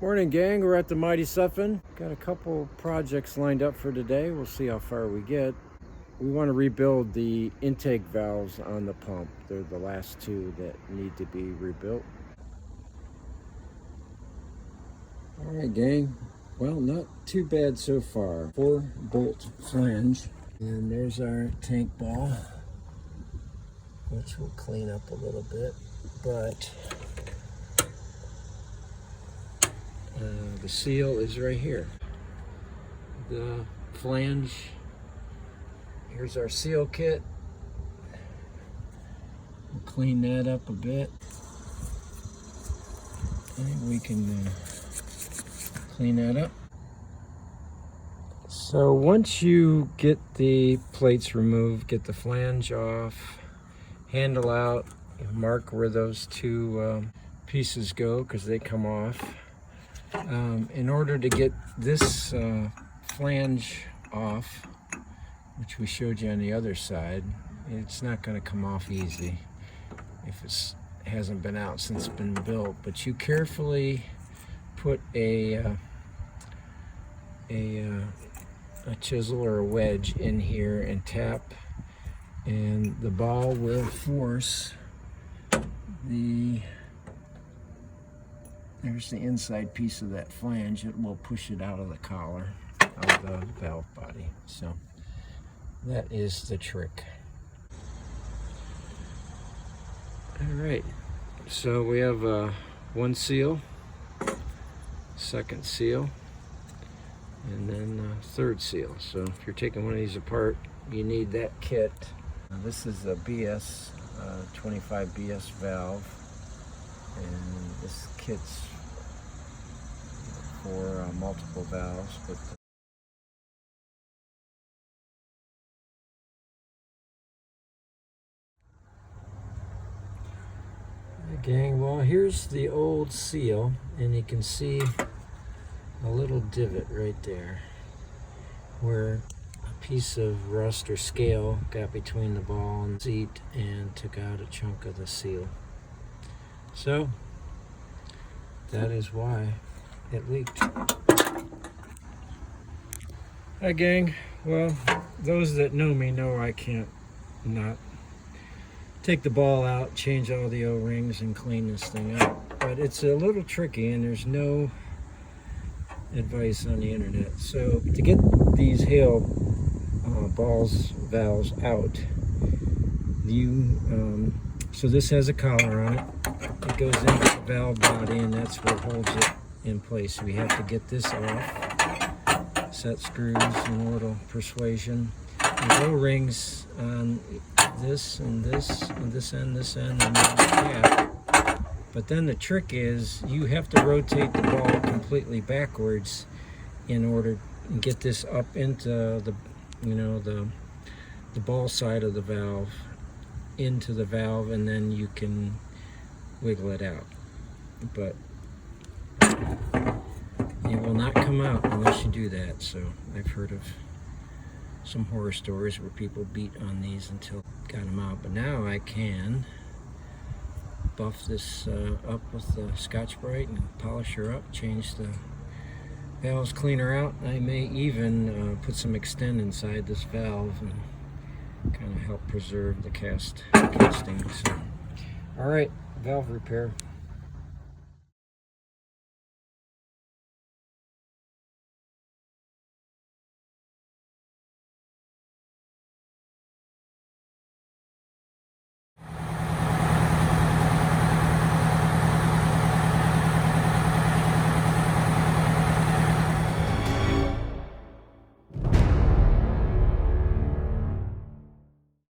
Morning, gang. We're at the Mighty Sutphen. Got a couple projects lined up for today. We'll see how far we get. We want to rebuild the intake valves on the pump. They're the last two that need to be rebuilt. All right, gang. Well, not too bad so far. 4-bolt flange. And there's our tank ball, which will clean up a little bit, but the seal is right here. The flange, here's our seal kit. We'll clean that up a bit. And we can clean that up. So once you get the plates removed, get the flange off, handle out, mark where those two pieces go because they come off. In order to get this flange off, which we showed you on the other side, it's not going to come off easy if it hasn't been out since it's been built. But you carefully put a chisel or a wedge in here and tap, and the ball will force there's the inside piece of that flange. It will push it out of the collar of the valve body. So that is the trick. All right, so we have one seal, second seal, and then third seal. So if you're taking one of these apart, you need that kit. This is a BS 25 BS valve, and this kit's for multiple valves. But gang, well, here's the old seal, and you can see a little divot right there where a piece of rust or scale got between the ball and the seat and took out a chunk of the seal. So that is why it leaked. Hi, gang. Well, those that know me know I can't not take the ball out, change all the O-rings, and clean this thing up. But it's a little tricky, and there's no advice on the internet. So to get these Hale valves out, so this has a collar on it. It goes into the valve body, and that's what holds it in place. We have to get this off. Set screws and a little persuasion. The O-rings on this and this and this end, and then the cap. But then the trick is you have to rotate the ball completely backwards in order to get this up into the ball side of the valve, into the valve, and then you can wiggle it out. But it will not come out unless you do that. So I've heard of some horror stories where people beat on these until got them out. But now I can buff this up with the Scotch-Brite and polish her up, change the valves cleaner out. I may even put some extend inside this valve and kind of help preserve the casting. So, all right, valve repair.